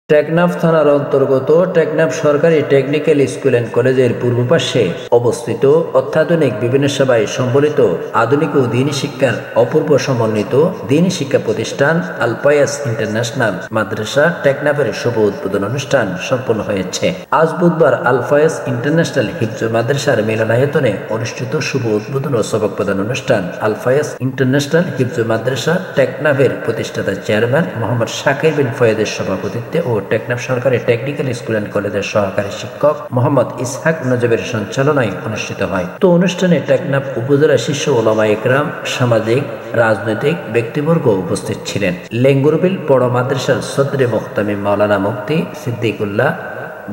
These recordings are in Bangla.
টেকনাফ থানার অন্তর্গত টেকনাফ সরকারি টেকনিক্যাল স্কুল অ্যান্ড কলেজের পূর্ব পাশে অবস্থিত অত্যাধুনিক বিভিন্ন সেবায় সম্বলিত আধুনিক ও দ্বীনি শিক্ষার অপূর্ব সমন্বিত দ্বীনি শিক্ষা প্রতিষ্ঠান আল ফায়াজ ইন্টারন্যাশনাল মাদ্রাসা টেকনাফের শুভ উদ্বোধন অনুষ্ঠান সম্পন্ন হয়েছে। আজ বুধবার আল ফায়াজ ইন্টারন্যাশনাল হিফজ মাদ্রাসার মিলনায়তনে অনুষ্ঠিত শুভ উদ্বোধন ও সবক প্রদান অনুষ্ঠান আল ফায়াজ ইন্টারন্যাশনাল হিফজ মাদ্রাসা টেকনাফের প্রতিষ্ঠাতা চেয়ারম্যান মোহাম্মদ শাকির বিন ফয়েদের সভাপতিত্বে ও টেকনাফ সরকারি টেকনিক্যাল স্কুল অ্যান্ড কলেজের সহকারী শিক্ষক মোহাম্মদ ইসহাক নজবের সঞ্চালনায় অনুষ্ঠিত হয়। তো অনুষ্ঠানে টেকনাফ উপজেলা শীর্ষ ওলামা ইকরাম, সামাজিক রাজনৈতিক ব্যক্তিবর্গ উপস্থিত ছিলেন। লেঙ্গুরবিল বড় মাদ্রাসার সদরে মুহতামিম মাওলানা মুফতি সিদ্দিকুল্লাহ,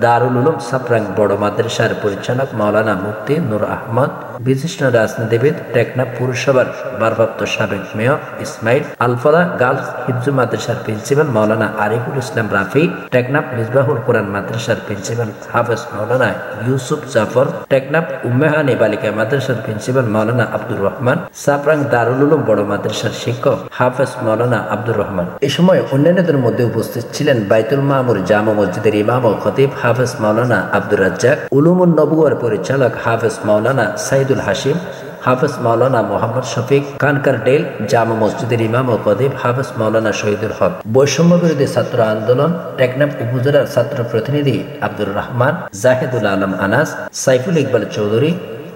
দারুল উলুম সাপ্রাং বড় মাদ্রাসার পরিচালক মাওলানা মুফতি নূর আহমদ, বিশিষ্ট রাজনীতিবিদ টেকনাফ পৌরসভার ভারপ্রাপ্ত সাবেক মেয়র ইসমাইল, আলফালা গার্লস হিফজ মাদ্রাসার প্রিন্সিপাল মাওলানা আরিফুল ইসলাম রাফি, টেকনাফ মিসবাহুল কোরআন মাদ্রাসার প্রিন্সিপাল হাফেজ মাওলানা ইউসুফ জাফর, টেকনাফ উম্মেহানি বালিকা মাদ্রাসার প্রিন্সিপাল মাওলানা আব্দুর রহমান, সাপ্রাং দারুল উলুম বড় মাদ্রাসার শিক্ষক হাফেজ মাওলানা আব্দুর রহমান। এ সময় অন্যান্যদের মধ্যে উপস্থিত ছিলেন বাইতুল মামুর জামা মসজিদের ইমাম ও খতিব হাফেজ মাওলানা আব্দুর রাজ্জাক, উলুমুন নবুয়ার পরিচালক হাফেজ মাওলানা সাইদুল হাশিম, হাফেজ মাওলানা মোহাম্মদ শফিক, কানকার ডেল জামা মসজিদের ইমাম ও খতিব হাফেজ মাওলানা শহীদুল হক, বৈষম্য বিরোধী ছাত্র আন্দোলন টেকনাফ উপজেলার ছাত্র প্রতিনিধি আব্দুর রহমান, জাহিদুল আলম আনাস, সাইফুল ইকবাল চৌধুরী,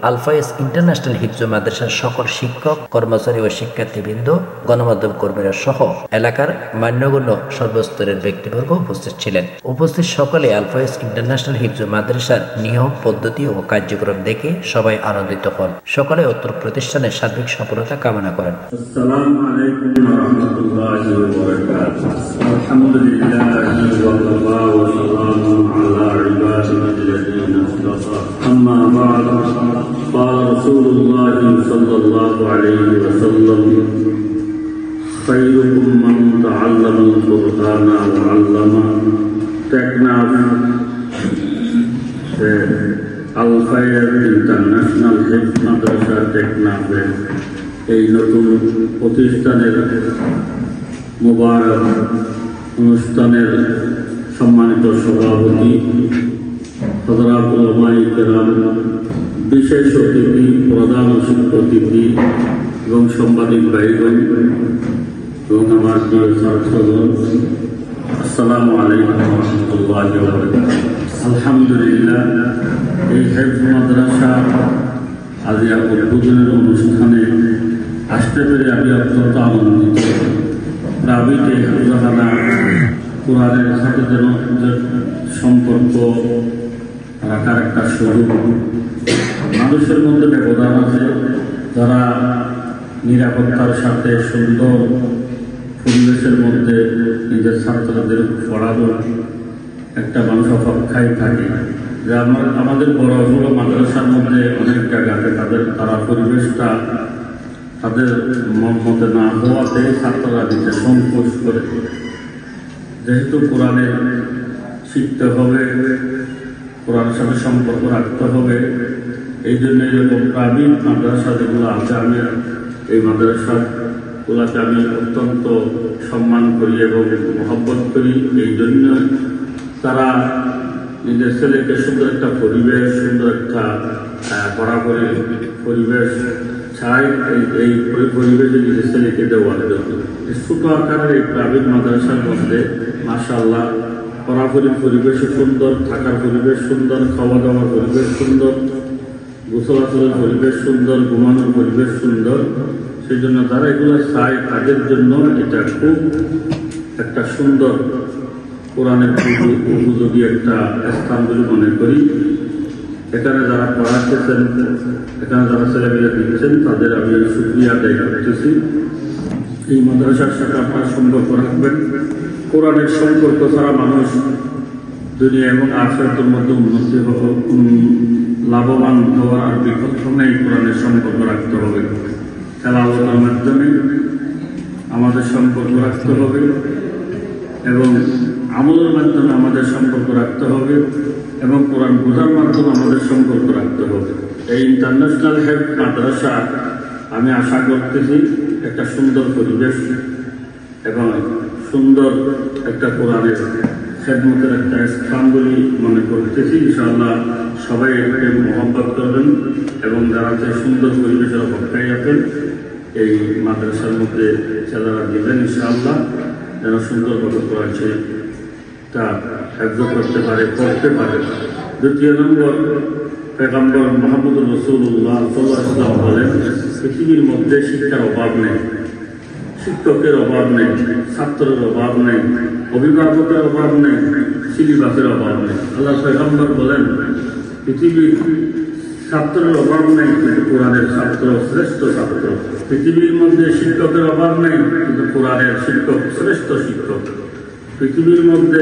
আল ফায়াজ ইন্টারন্যাশনাল হিফজ মাদ্রাসার সকল শিক্ষক, কর্মচারী ও শিক্ষার্থীবৃন্দ, গণমাধ্যম কর্মীরা সহ এলাকার মান্যগণ্য সর্বস্তরের ব্যক্তিবর্গ উপস্থিত ছিলেন। উপস্থিত সকলে আল ফায়াজ ইন্টারন্যাশনাল হিফজ মাদ্রাসার নিয়ম, পদ্ধতি ও কার্যক্রম দেখে সবাই আনন্দিত হন। সকলে উত্তর প্রতিষ্ঠানের সার্বিক সফলতা কামনা করেন। আসসালামু আলাইকুম ওয়া রাহমাতুল্লাহি ওয়া বারাকাতুহু। আলহামদুলিল্লাহি ওয়া কাফা ওয়া সালামুন আলা ইবাদিহিল্লাযীনা ইসতাফা। আম্মা বা'দ। قال رسول الله صلى الله عليه وسلم خيركم من تعلم القرآن وعلمه। টেকনাফ আল ফায়াজ ইন্টারন্যাশনাল হিফজ মাদ্রাসা টেকনাফের এই নতুন প্রতিষ্ঠানের মুবারক অনুষ্ঠানের সম্মানিত সভাপতি, হযরত উলামায়ে কেরাম, বিশেষ অতিথি, প্রধান অতিথি এবং সাংবাদিক ভাইগণ এবং আমার প্রিয় ছাত্রগণ, আসসালামু আলাইকুম ওয়া রাহমাতুল্লাহি ওয়া বারাকাতুহু। আলহামদুলিল্লাহ, এই হিফজ মাদ্রাসা আজ উদ্বোধনের অনুষ্ঠানে আসতে পেরে আমি অত্যন্ত আনন্দিত। রাবিতে হিফজখানা কোরআনের সাথে যেন সম্পর্ক রাখার একটা স্বরূপ। মানুষের মধ্যে ব্যবধান আছে, যারা নিরাপত্তার সাথে সুন্দর পরিবেশের মধ্যে নিজের ছাত্রদের পড়ানোর একটা মানুষ অপেক্ষায় থাকে। যে আমাদের বড় বড় মাদ্রাসার মধ্যে অনেক জায়গাতে তারা পরিবেশটা তাদের মন মতে না হওয়াতে ছাত্ররা দিতে সংকোচ করে। যেহেতু কোরআনের শিখতে হবে, কোরআনের সাথে সম্পর্ক রাখতে হবে, এই জন্য এরকম প্রাইভেট মাদ্রাসা যেগুলো আছে, আমি এই মাদ্রাসাগুলোকে আমি অত্যন্ত সম্মান করি এবং মহব্বত করি। এই জন্য তারা নিজের ছেলেকে সুন্দর একটা পরিবেশ, সুন্দর একটা পড়াপড়ি পরিবেশ চাই, এই পরিবেশে নিজের ছেলেকে দেওয়ার জন্য ছোট আকারের এই প্রাইভেট মাদ্রাসার মধ্যে মাশাআল্লাহ পড়াপড়ির পরিবেশ সুন্দর, থাকার পরিবেশ সুন্দর, খাওয়া দাওয়ার পরিবেশ সুন্দর, গোসল আচরের পরিবেশ সুন্দর, ঘুমানোর পরিবেশ সুন্দর। সেই জন্য যারা এগুলো চায় তাদের জন্য এটা খুব একটা সুন্দর কোরআনের উপযোগী একটা স্থান বলে মনে করি। এখানে যারা পড়াচ্ছেন, এখানে যারা ছেলেমেয়ে দিচ্ছেন, তাদের আমি শুকরিয়া আদায় করতেছি। এই মাদ্রাসার সাথে আপনারা সম্পর্ক রাখবেন। কোরআনের সম্পর্ক ছাড়া মানুষ দুনিয়া এবং আখিরাতের মধ্যে উন্নতি লাভবান হওয়ার আর বিকল্প নেই। কোরআনের সম্পর্ক রাখতে হবে, তেলাওয়াতের মাধ্যমে আমাদের সম্পর্ক রাখতে হবে এবং আমলের মাধ্যমে আমাদের সম্পর্ক রাখতে হবে এবং কোরআন বোঝার মাধ্যমে আমাদের সম্পর্ক রাখতে হবে। এই ইন্টারন্যাশনাল হিফজ মাদ্রাসা আমি আশা করতেছি একটা সুন্দর পরিবেশ এবং সুন্দর একটা কোরআনের খেদমতের একটা স্থান বলে মনে করতেছি। ইনশাআল্লাহ সবাই এটাকে মহব্বত করবেন এবং যারা যে সুন্দর পরিবেশের অপেক্ষায় আছেন এই মাদ্রাসার মধ্যে ছেলেরা দিবেন ইনশাআল্লাহ, যারা সুন্দরভাবে করেছে তা হেফজ করতে পারে, পড়তে পারে। দ্বিতীয় নম্বর, পয়গম্বর মুহাম্মদ রাসূলুল্লাহ সাল্লাল্লাহু আলাইহি ওয়াসাল্লাম বলেন, পৃথিবীর মধ্যে শিক্ষার অভাব নেই, শিক্ষকের অভাব নেই, ছাত্রের অভাব নেই, অভিভাবকের অভাব নেই, সিলেবাসের অভাব নেই। আল্লাহ পয়গম্বর বলেন, পৃথিবীর ছাত্রের অভাব নেই, কিন্তু কোরআনের ছাত্র শ্রেষ্ঠ ছাত্র। পৃথিবীর মধ্যে শিক্ষকের অভাব নেই, কিন্তু কোরআনের শিক্ষক শ্রেষ্ঠ শিক্ষক। পৃথিবীর মধ্যে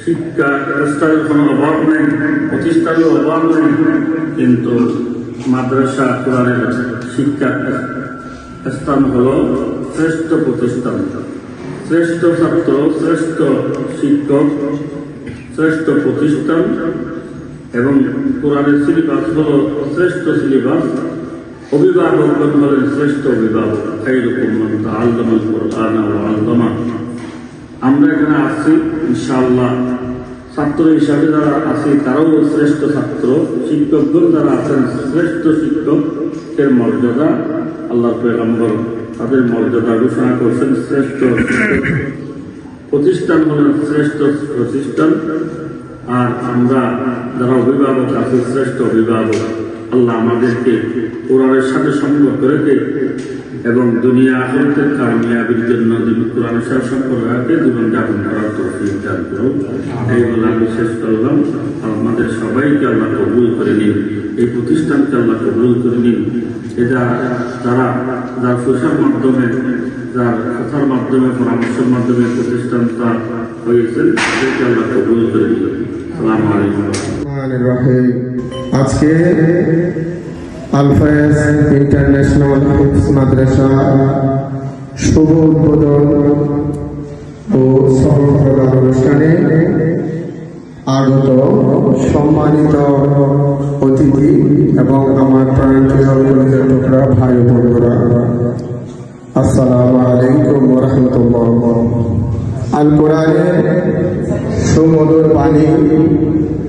শিক্ষা প্রতিষ্ঠানের কোনো অভাব নেই, প্রতিষ্ঠানের অভাব নেই, কিন্তু মাদ্রাসা কোরআনের শিক্ষার স্থান হল শ্রেষ্ঠ প্রতিষ্ঠান। শ্রেষ্ঠ ছাত্র, শ্রেষ্ঠ শিক্ষক, শ্রেষ্ঠ প্রতিষ্ঠান এবং কোরআনের সিলেবাস হল শ্রেষ্ঠ সিলেবাস। অভিভাবকগণ হলেন শ্রেষ্ঠ অভিভাবক। খায়রুকুম মান তাআল্লামাল কুরআনা ওয়া আল্লামা। আমরা এখানে আসছি ইনশাআল্লাহ ছাত্র হিসাবে যারা আছি তারাও শ্রেষ্ঠ ছাত্র, শিক্ষকগণ যারা আছেন শ্রেষ্ঠ শিক্ষকের মর্যাদা আল্লাহ পয়গম্বর তাদের মর্যাদা ঘোষণা করছেন। শ্রেষ্ঠ প্রতিষ্ঠান হলেন শ্রেষ্ঠ প্রতিষ্ঠান, আর আমরা যারা অভিভাবক আছি শ্রেষ্ঠ অভিভাবক। আল্লাহ আমাদেরকে কোরআনের সাথে সংযোগ রেখে এবং দুনিয়া আখিরাতের কামিয়াবির জন্য কোরআনের সাথে সম্পর্ক রাখে জীবন যাপন করার তৌফিক দান করুন। এই বলে আমি শেষ করলাম। আমাদের সবাইকে আল্লাহ কবুল করে নিন, এই প্রতিষ্ঠানকে আল্লাহ কবুল করে নিন। এটা যারা যার পয়সার মাধ্যমে, যার কথার মাধ্যমে, পরামর্শের মাধ্যমে প্রতিষ্ঠানটা হয়েছে, তাদেরকে আল্লাহ কবুল করে নিন। আসসালামু আলাইকুম। আজকে আল ফায়েজ ইন্টারন্যাশনাল হিফজ মাদ্রাসা শুভ উদ্বোধন ও সফল প্রদান অনুষ্ঠানে আগত সম্মানিত অতিথি এবং আমার প্রাণপ্রিয় কলেজের টুকরা ভাই বোনেরা, আসসালামু আলাইকুম ওয়া রাহমাতুল্লাহ। আল কোরআনের সুমধুর বাণী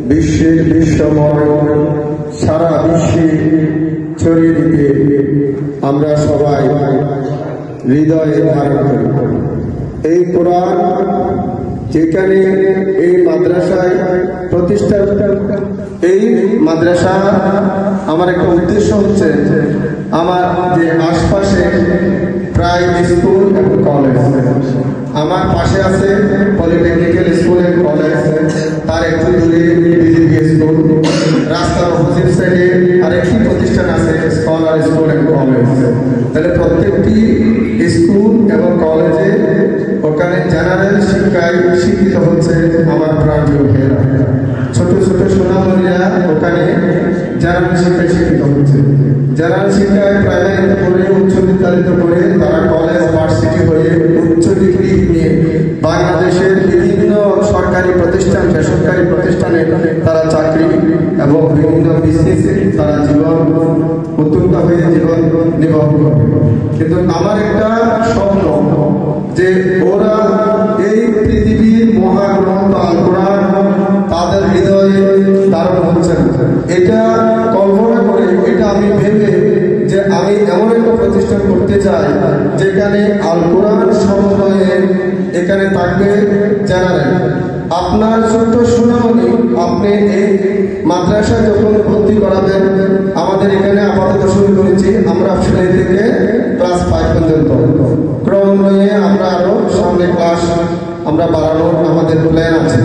বিশ্বের বিশ্বময় সারা বিশ্বে ছড়িয়ে দিতে আমরা সবাই হৃদয়ে ধারণ করি। এই কোরআন যেখানে এই মাদ্রাসায় প্রতিষ্ঠা, এই মাদ্রাসা আমার একটা উদ্দেশ্য হচ্ছে আমার যে আশপাশে প্রায় স্কুল এবং কলেজ, আমার পাশে আছে পলিটেকনিক্যাল স্কুল এবং কলেজ, তার একটু দূরে বিজেপি স্কুল, রাস্তার অপোজিট সাইডে আরেকটি প্রতিষ্ঠান আছে স্কলার স্কুল এবং কলেজ। তাহলে প্রত্যেকটি স্কুল এবং কলেজে ওখানে জেনারেল শিক্ষায় শিক্ষিত হচ্ছে আমার প্রাণপ্রিয় ভাইয়েরা। ছোট ছোট সোনামণিরা ওখানে জেনারেল শিক্ষায় শিক্ষিত হচ্ছে। জেনারেল শিক্ষায় প্রাইমারি পড়ে উচ্চ বিদ্যালয় করে তারা কলেজ ভার্সিটি হয়ে উচ্চ ডিগ্রি নিয়ে বাংলাদেশের বিভিন্ন সরকারি প্রতিষ্ঠান, বেসরকারি প্রতিষ্ঠানে তারা চাকরি এবং বিভিন্ন বিজনেসে তারা জীবন উদ্যোক্তা হয়ে জীবন নির্বাহ করবে। কিন্তু আমার একটা স্বপ্ন যে ওরা এই পৃথিবীর মহাগ্রন্থ আল কোরআন তাদের হৃদয়ে ধারণ হচ্ছে। এটা কল্পনা করে, এটা আমি ভেবে যে আমি এমন একটা প্রতিষ্ঠান করতে চাই যেখানে আল কোরআন সমন্বয়ে এখানে থাকবে জেনারেল। আপনার ছোট্ট সুনামনি আপনি এই মাদ্রাসায় যখন ভর্তি করাবেন, আমাদের এখানে আপাতত শুরু করেছি আমরা ফেলে থেকে ক্লাস 5 পর্যন্ত, ক্রমান্বয়ে আমরা আরো সামনে ক্লাস আমরা বাড়ানোর আমাদের প্ল্যান আছে।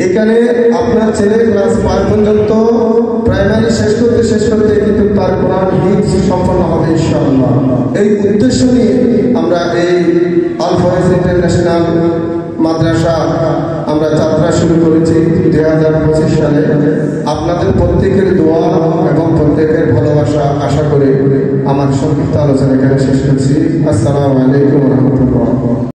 এখানে আপনার ছেলে ক্লাস 5 পর্যন্ত প্রাইমারি শেষ করতে কিন্তু তার কোরআন হিফজ সম্পন্ন হবে ইনশাআল্লাহ। এই উদ্দেশ্য নিয়ে আমরা এই আল ফায়েজ ইন্টারন্যাশনাল মাদ্রাসা আমরা যাত্রা শুরু করেছি 2025 সালে। আপনাদের প্রত্যেকের দোয়া এবং প্রত্যেকের ভালোবাসা আশা করে আমার সংক্ষিপ্ত আলোচনা এখানে শেষ করছি। আসসালামু আলাইকুম ওয়া রাহমাতুল্লাহ।